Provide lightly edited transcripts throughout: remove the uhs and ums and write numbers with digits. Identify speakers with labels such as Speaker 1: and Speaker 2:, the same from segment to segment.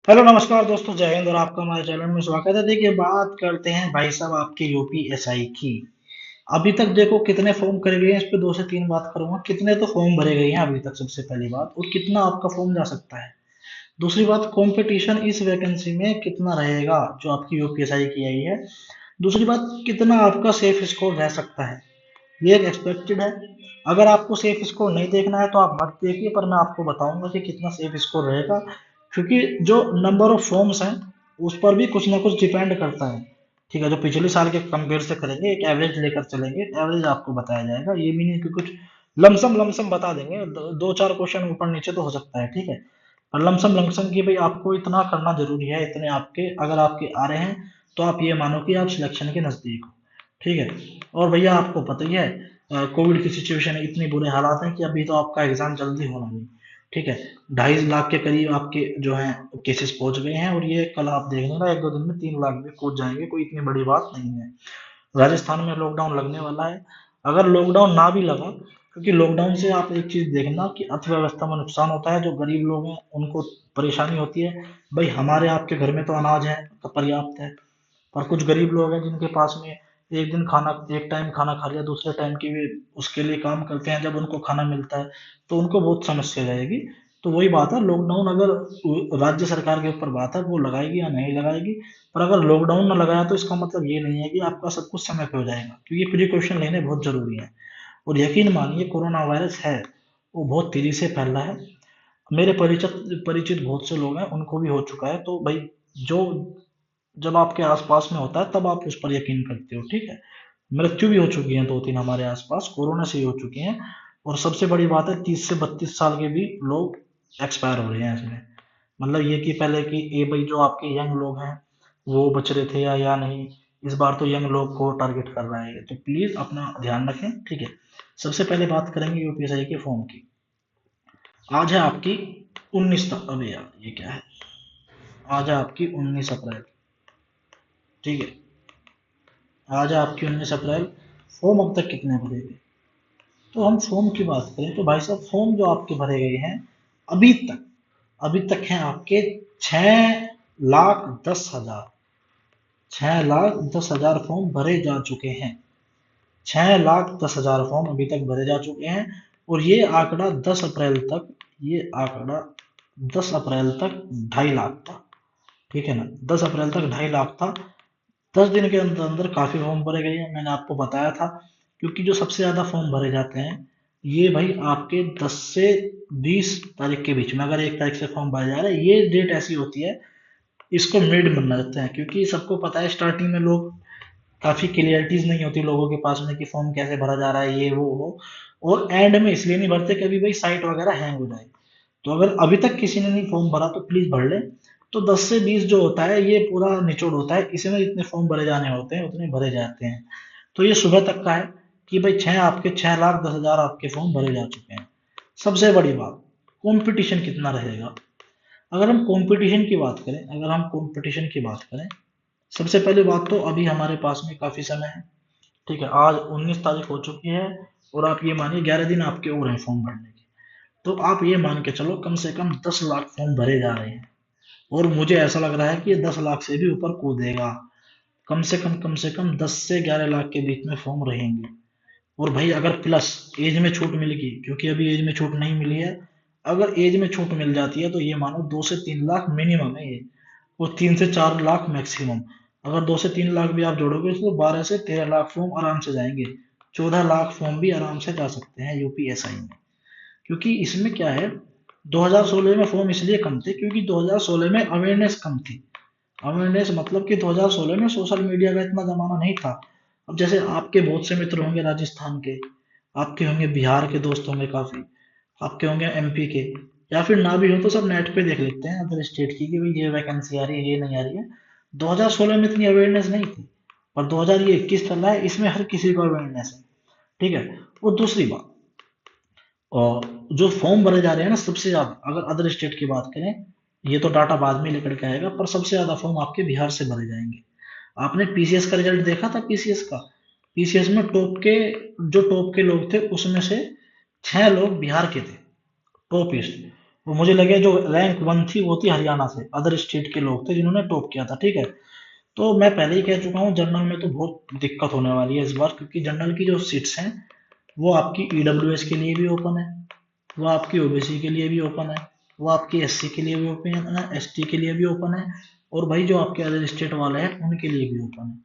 Speaker 1: Hello नमस्कार दोस्तों, जय हिंद और आपका हमारे चैनल में स्वागत है। देखिए, बात करते हैं भाई साहब आपके यूपीएसआई की। अभी तक देखो कितने फॉर्म करे गए हैं, इस पे दो से तीन बात करूंगा। कितने तो फॉर्म भरे गए हैं अभी तक, सबसे पहली बात, और कितना आपका फॉर्म जा सकता है। दूसरी बात, कंपटीशन इस वैकेंसी में कितना रहेगा जो आपकी यूपीएसआई की आई है। दूसरी बात, कितना आपका सेफ स्कोर रह सकता है, ये एक एक्सपेक्टेड है। अगर आपको सेफ स्कोर नहीं देखना है तो आप मत देखिए, पर मैं आपको बताऊंगा कि कितना सेफ स्कोर रहेगा, क्योंकि जो नंबर ऑफ फॉर्म्स हैं उस पर भी कुछ ना कुछ डिपेंड करता है। ठीक है, जो पिछले साल के कंपेयर से करेंगे, एक एवरेज लेकर चलेंगे, एवरेज आपको बताया जाएगा। ये भी नहीं कि कुछ लमसम लमसम बता देंगे। दो चार क्वेश्चन ऊपर नीचे तो हो सकता है, ठीक है, पर लमसम लमसम की भाई आपको इतना करना जरूरी है। इतने आपके अगर आपके आ रहे हैं तो आप ये मानो कि आप सिलेक्शन के नजदीक हो, ठीक है। और भैया आपको पता ही है, कोविड की सिचुएशन इतनी बुरे हालात हैं कि अभी तो आपका एग्जाम जल्दी होना नहीं, ठीक है। 2.5 लाख के करीब आपके जो हैं केसेस पहुंच गए हैं, और ये कल आप देख लेना, एक दो दिन में 3 लाख भी पहुंच जाएंगे। कोई इतनी बड़ी बात नहीं है। राजस्थान में लॉकडाउन लगने वाला है। अगर लॉकडाउन ना भी लगा, क्योंकि लॉकडाउन से आप एक चीज देखना कि अर्थव्यवस्था में नुकसान होता है। जो गरीब लोग हैं उनको परेशानी होती है। भाई हमारे आपके घर में तो अनाज है तो पर्याप्त है, और कुछ गरीब लोग हैं जिनके पास में एक दिन खाना, एक टाइम खाना खा लिया, दूसरे टाइम की वे उसके लिए काम करते हैं, जब उनको खाना मिलता है तो उनको बहुत समस्या जाएगी। तो वही बात है, लॉकडाउन अगर राज्य सरकार के ऊपर बात है, वो लगाएगी या नहीं लगाएगी। पर अगर लॉकडाउन ना लगाया तो इसका मतलब ये नहीं है कि आपका सब कुछ समय पे हो जाएगा, क्योंकि प्रिकॉशन लेने बहुत जरूरी है। और यकीन मानिए, कोरोना वायरस है वो बहुत तेजी से फैल रहा है। मेरे परिचित परिचित बहुत से लोग हैं, उनको भी हो चुका है। तो भाई, जो जब आपके आसपास में होता है तब आप उस पर यकीन करते हो, ठीक है। मृत्यु भी हो चुकी है दो तीन हमारे आसपास, कोरोना से ही हो चुकी हैं। और सबसे बड़ी बात है, 30 से 32 साल के भी लोग एक्सपायर हो रहे हैं इसमें। मतलब ये कि पहले कि ये भाई जो आपके यंग लोग हैं वो बच रहे थे या नहीं, इस बार तो यंग लोग को टारगेट कर रहा है। तो प्लीज अपना ध्यान रखें, ठीक है। सबसे पहले बात करेंगे यूपीएससी के फॉर्म की। आज है आपकी 19 अबे यार ये क्या है, आज है आपकी 19 अप्रैल, ठीक है। आज है आपकी 19 अप्रैल। फॉर्म अब तक कितने भरे गए? तो हम फॉर्म की बात करें तो भाई साहब, फॉर्म जो आपके भरे गए हैं अभी तक, अभी तक हैं आपके 6,10,000। 6,10,000 फॉर्म भरे जा चुके हैं। 6,10,000 फॉर्म अभी तक भरे जा चुके हैं। और ये आंकड़ा 10 अप्रैल तक, ये आंकड़ा 10 अप्रैल तक 2.5 लाख था, ठीक है ना। 10 अप्रैल तक 2.5 लाख था। 10 दिन के अंदर अंदर काफी फॉर्म भरे गए हैं, मैंने आपको बताया था। क्योंकि जो सबसे ज्यादा फॉर्म भरे जाते हैं ये भाई आपके 10 से 20 तारीख के बीच में, अगर 1 तारीख से फॉर्म भरा जा रहा है, ये डेट ऐसी होती है, इसको मिड मनाते हैं। क्योंकि सबको पता है स्टार्टिंग में लोग, काफी क्लियरिटीज नहीं होती लोगों के पास में कि फॉर्म कैसे भरा जा रहा है, ये वो हो। और एंड में इसलिए नहीं भरते, कभी भाई साइट वगैरह हैंग हो जाए। तो अगर अभी तक किसी ने नहीं फॉर्म भरा तो प्लीज भर ले। तो 10 से 20 जो होता है ये पूरा निचोड़ होता है, इसमें जितने फॉर्म भरे जाने होते हैं उतने भरे जाते हैं। तो ये सुबह तक का है कि भाई 6,10,000 आपके फॉर्म भरे जा चुके हैं। सबसे बड़ी बात, कंपटीशन कितना रहेगा। अगर हम कंपटीशन की बात करें, अगर हम कंपटीशन की बात करें, सबसे पहली बात तो अभी हमारे पास में काफी समय है, ठीक है। आज 19 तारीख हो चुकी है, और आप ये मानिए 11 दिन आपके और हैं फॉर्म भरने के। तो आप ये मान के चलो कम से कम 10 लाख फॉर्म भरे जा रहे हैं। और मुझे ऐसा लग रहा है कि ये 10 लाख से भी ऊपर कूदेगा। कम से कम 10 से 11 लाख के बीच में फॉर्म रहेंगे। और भाई अगर प्लस एज में छूट मिलेगी, क्योंकि अभी एज में छूट नहीं मिली है, अगर एज में छूट मिल जाती है तो ये मानो 2 से 3 लाख मिनिमम है ये, और 3 से 4 लाख मैक्सिमम। अगर 2 से 3 लाख भी आप जोड़ोगे तो 12 से 13 लाख फॉर्म आराम से जाएंगे। 14 लाख फॉर्म भी आराम से जा सकते हैं यूपीएसआई में। क्योंकि इसमें क्या है, 2016 में फॉर्म इसलिए कम थे क्योंकि 2016 में अवेयरनेस कम थी। अवेयरनेस मतलब कि 2016 में सोशल मीडिया का इतना जमाना नहीं था। अब जैसे आपके बहुत से मित्र होंगे राजस्थान के, आपके होंगे बिहार के दोस्त होंगे काफी, आपके होंगे एमपी के, या फिर ना भी हो तो सब नेट पे देख लेते हैं अदर स्टेट की कि भाई ये वैकेंसी आ रही है, ये नहीं आ रही है। 2016 में इतनी अवेयरनेस नहीं थी, पर 2021 चल रहा है, इसमें हर किसी को अवेयरनेस है, ठीक है। और दूसरी बात, और जो फॉर्म भरे जा रहे हैं ना सबसे ज्यादा, अगर अदर स्टेट की बात करें, ये तो डाटा बाद में लेकर के आएगा, पर सबसे ज्यादा फॉर्म आपके बिहार से भरे जाएंगे। आपने पीसीएस का रिजल्ट देखा था, पीसीएस का? पीसीएस में टॉप के लोग थे उसमें से 6 लोग बिहार के थे, टॉप ईस्ट। वो मुझे लगे जो रैंक 1 थी वो थी हरियाणा से, अदर स्टेट के लोग थे जिन्होंने टॉप किया था, ठीक है। तो मैं पहले ही कह चुका हूँ जनरल में तो बहुत दिक्कत होने वाली है इस बार, क्योंकि जनरल की जो सीट्स हैं वो आपकी ईडब्ल्यूएस के लिए भी ओपन है, वो आपकी ओबीसी के लिए भी ओपन है, वो आपकी एससी के लिए भी ओपन है, एसटी के लिए भी ओपन है, और भाई जो आपके अदर स्टेट वाले हैं उनके लिए भी ओपन है।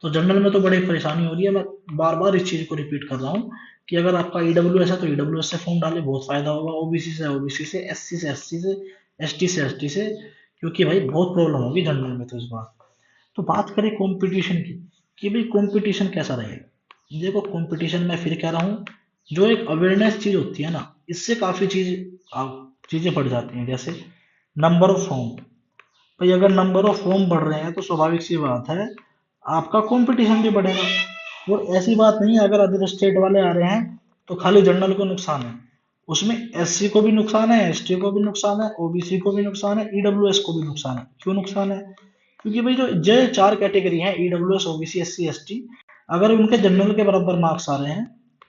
Speaker 1: तो जनरल में तो बड़ी परेशानी हो रही है। मैं बार बार इस चीज को रिपीट कर रहा हूँ कि अगर आपका ईडब्ल्यूएस है तो ईडब्ल्यूएस से फॉर्म डाले, बहुत फायदा होगा। ओबीसी से ओबीसी से, एससी से एससी से, एसटी से एसटी से, क्योंकि भाई बहुत प्रॉब्लम होगी जनरल में तो इस बार। तो बात करें कंपटीशन की कि भाई कंपटीशन कैसा रहेगा। देखो कंपटीशन में फिर कह रहा हूँ, जो एक अवेयरनेस चीज होती है ना, इससे काफी चीजें बढ़ जाती हैं। जैसे नंबर ऑफ फॉर्म, भाई अगर नंबर ऑफ फॉर्म बढ़ रहे हैं तो स्वाभाविक सी बात है आपका कंपटीशन भी बढ़ेगा। और ऐसी बात नहीं है अगर अदर स्टेट वाले आ रहे हैं तो खाली जनरल को नुकसान है, उसमें एससी को भी नुकसान है, एसटी को भी नुकसान है, ओबीसी को भी नुकसान है, ईडब्ल्यूएस को भी नुकसान है। क्यों नुकसान है? क्योंकि भाई जो चार कैटेगरी हैं, ईडब्ल्यूएस ओबीसी एससी एसटी, अगर उनके जनरल के बराबर मार्क्स आ रहे हैं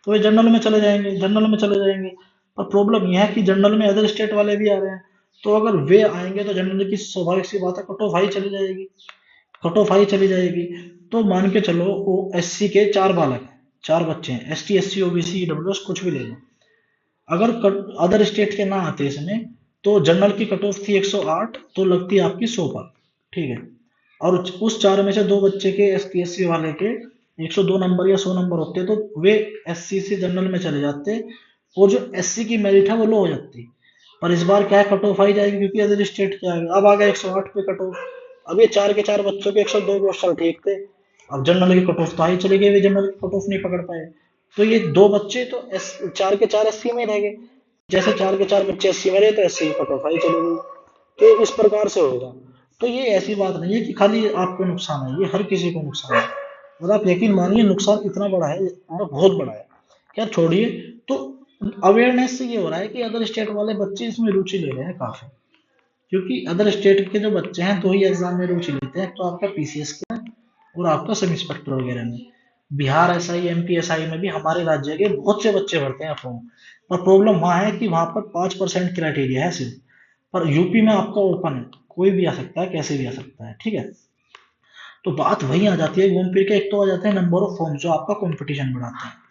Speaker 1: तो वे जनरल में चले जाएंगे, जनरल में चले जाएंगे। पर प्रॉब्लम यह है कि जनरल में अदर स्टेट वाले भी आ रहे हैं, तो अगर वे आएंगे तो जनरल की स्वाभाविक सी बात है कट ऑफ हाई चली जाएगी, कट ऑफ हाई चली जाएगी। तो मान के चलो वो एससी के चार बालक हैं, चार बच्चे हैं, एसटी एससी ओबीसी ईडब्ल्यूएस कुछ भी ले लो, अगर अदर स्टेट के ना आते इसमें तो जनरल की कट ऑफ थी 108, तो लगती है आपकी 100 पर, ठीक है। और उस चार में से दो बच्चे के एसटी एससी वाले के 102 नंबर या 100 नंबर होते तो वे एससी से जनरल में चले जाते, और जो एससी की मेरिट है वो लो हो जाती। पर इस बार क्या है, कट ऑफ आई जाएगी क्योंकि अदर स्टेट के आ गए, अब आ गया 108 पे कट ऑफ। अब ये चार के चार बच्चों के 102 क्वेश्चन ठीक थे, अब जनरल की कट ऑफ तो हाई चली गई, वे जनरल की कट ऑफ नहीं पकड़ पाए। तो ये दो बच्चे तो चार के चार एससी में रह गए, जैसे चार के चार बच्चे एससी में रहे तो एससी की कट ऑफ हाई चली गई। तो इस प्रकार से होगा। तो ये ऐसी बात नहीं है कि खाली आपको नुकसान है, ये हर किसी को नुकसान है। और आप यकीन मानिए नुकसान इतना बड़ा है और बहुत बड़ा है, क्या छोड़िए। तो अवेयरनेस से ये हो रहा है कि अदर स्टेट वाले बच्चे इसमें रुचि ले रहे हैं काफी, क्योंकि अदर स्टेट के जो बच्चे हैं दो ही एग्जाम में रुचि लेते हैं, तो आपका पीसीएस का और आपका सब इंस्पेक्टर वगैरह में। बिहार एसआई एमपी एसआई में भी हमारे राज्य के बहुत से बच्चे भरते हैं फॉर्म। पर प्रॉब्लम वहाँ है कि वहाँ पर 5% क्राइटेरिया है सिर्फ। पर यूपी में आपका ओपन है, कोई भी आ सकता है, कैसे भी आ सकता है, ठीक है। तो बात वही आ जाती है घूम फिर के, एक तो आ जाते हैं नंबर ऑफ फॉर्म जो आपका कंपटीशन बढ़ाते हैं।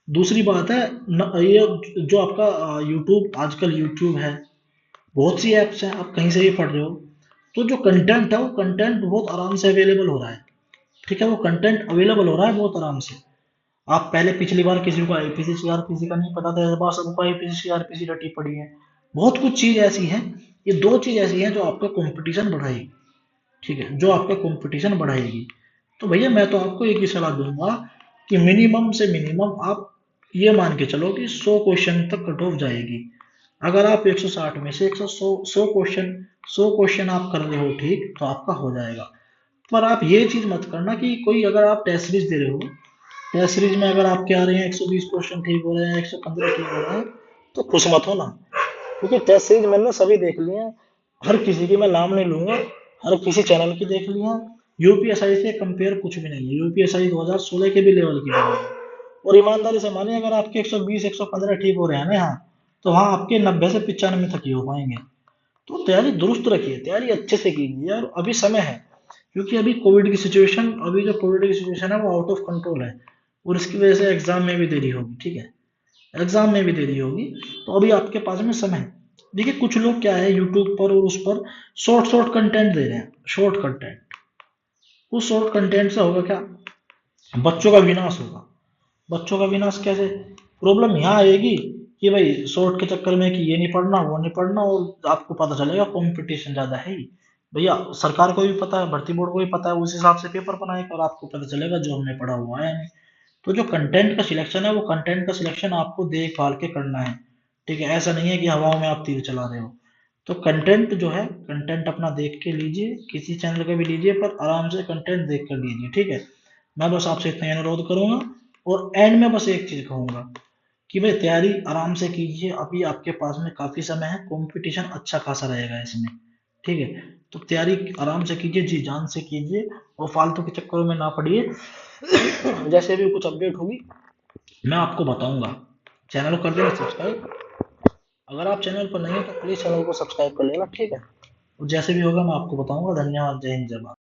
Speaker 1: दूसरी बात है ये जो आपका यूट्यूब, आजकल यूट्यूब है, बहुत सी ऐप्स हैं, आप कहीं से भी पढ़ रहे हो, तो जो कंटेंट है वो कंटेंट बहुत आराम से अवेलेबल हो रहा है, ठीक है। वो कंटेंट अवेलेबल हो रहा है बहुत आराम से। आप पहले पिछली बार किसी को आईपीसी आरपीसी का नहीं पता था, इस बार सबको आईपीसी आरपीसी रटी पड़ी है। बहुत कुछ चीज ऐसी हैं, ये दो चीज ऐसी हैं जो आपका कंपटीशन बढ़ाएगी, ठीक है, जो आपका कंपटीशन बढ़ाएगी। तो भैया मैं तो आपको एक ही सलाह दूंगा कि मिनिमम से मिनिमम आप ये मान के चलो कि 100 क्वेश्चन तक कट ऑफ जाएगी। अगर आप 160 में से 100 क्वेश्चन, 100 क्वेश्चन आप कर रहे हो ठीक, तो आपका हो जाएगा। पर आप ये चीज मत करना कि कोई, अगर आप टेस्ट सीरीज दे रहे हो, टेस्ट सीरीज में अगर आपके आ रहे हैं 120 क्वेश्चन ठीक हो रहे हैं, 115 ठीक हो रहे हैं, तो खुश मत हो ना, क्योंकि टेस्ट सीरीज मैंने सभी देख लिए हैं, हर किसी की मैं नाम नहीं लूंगा, हर किसी चैनल की देख ली है। यूपीएसआई से कंपेयर कुछ भी नहीं है, यूपीएसआई 2016 के भी लेवल की नहीं है। और ईमानदारी से मानिए अगर आपके 120 115 ठीक हो रहे हैं ना यहाँ, तो वहाँ आपके 90 से 95 तक ही हो पाएंगे। तो तैयारी दुरुस्त रखिए, तैयारी अच्छे से कीजिए, और अभी समय है। क्योंकि अभी कोविड की सिचुएशन, अभी जो कोविड की सिचुएशन है वो आउट ऑफ कंट्रोल है, और इसकी वजह से एग्जाम में भी देरी होगी, ठीक है, एग्जाम में भी देरी होगी। तो अभी आपके पास में समय है। देखिए कुछ लोग क्या है यूट्यूब पर और उस पर शॉर्ट शॉर्ट कंटेंट दे रहे हैं, शॉर्ट कंटेंट। उस शॉर्ट कंटेंट से होगा क्या, बच्चों का विनाश होगा। बच्चों का विनाश कैसे? प्रॉब्लम यहाँ आएगी कि भाई शॉर्ट के चक्कर में कि ये नहीं पढ़ना वो नहीं पढ़ना, और आपको पता चलेगा कंपटीशन ज्यादा है ही। भैया सरकार को भी पता है, भर्ती बोर्ड को भी पता है, उस हिसाब से पेपर बनाएगा और आपको पता चलेगा जो हमने पढ़ा हुआ है नहीं। तो जो कंटेंट का सिलेक्शन है वो कंटेंट का सिलेक्शन आपको देख भाल के करना है, ठीक है। ऐसा नहीं है कि हवाओं में आप तीर चला रहे हो। तो कंटेंट जो है, कंटेंट अपना देख के लीजिए, किसी चैनल का भी लीजिए पर आराम से कंटेंट देख कर लीजिए, ठीक है। मैं बस आपसे इतना ही अनुरोध करूंगा, और एंड में बस एक चीज कहूंगा कि भाई तैयारी आराम से कीजिए, अभी आपके पास में काफी समय है, कंपटीशन अच्छा खासा रहेगा इसमें, ठीक है। तो तैयारी आराम से कीजिए, जी जान से कीजिए, और फालतू के चक्करों में ना पड़िए। जैसे भी कुछ अपडेट होगी मैं आपको बताऊंगा। चैनल को कर देना सब्सक्राइब। अगर आप चैनल पर नहीं हो तो प्लीज़ चैनल को सब्सक्राइब कर लेना, ठीक है? और जैसे भी होगा मैं आपको बताऊँगा। धन्यवाद, जय हिंद, जय भारत।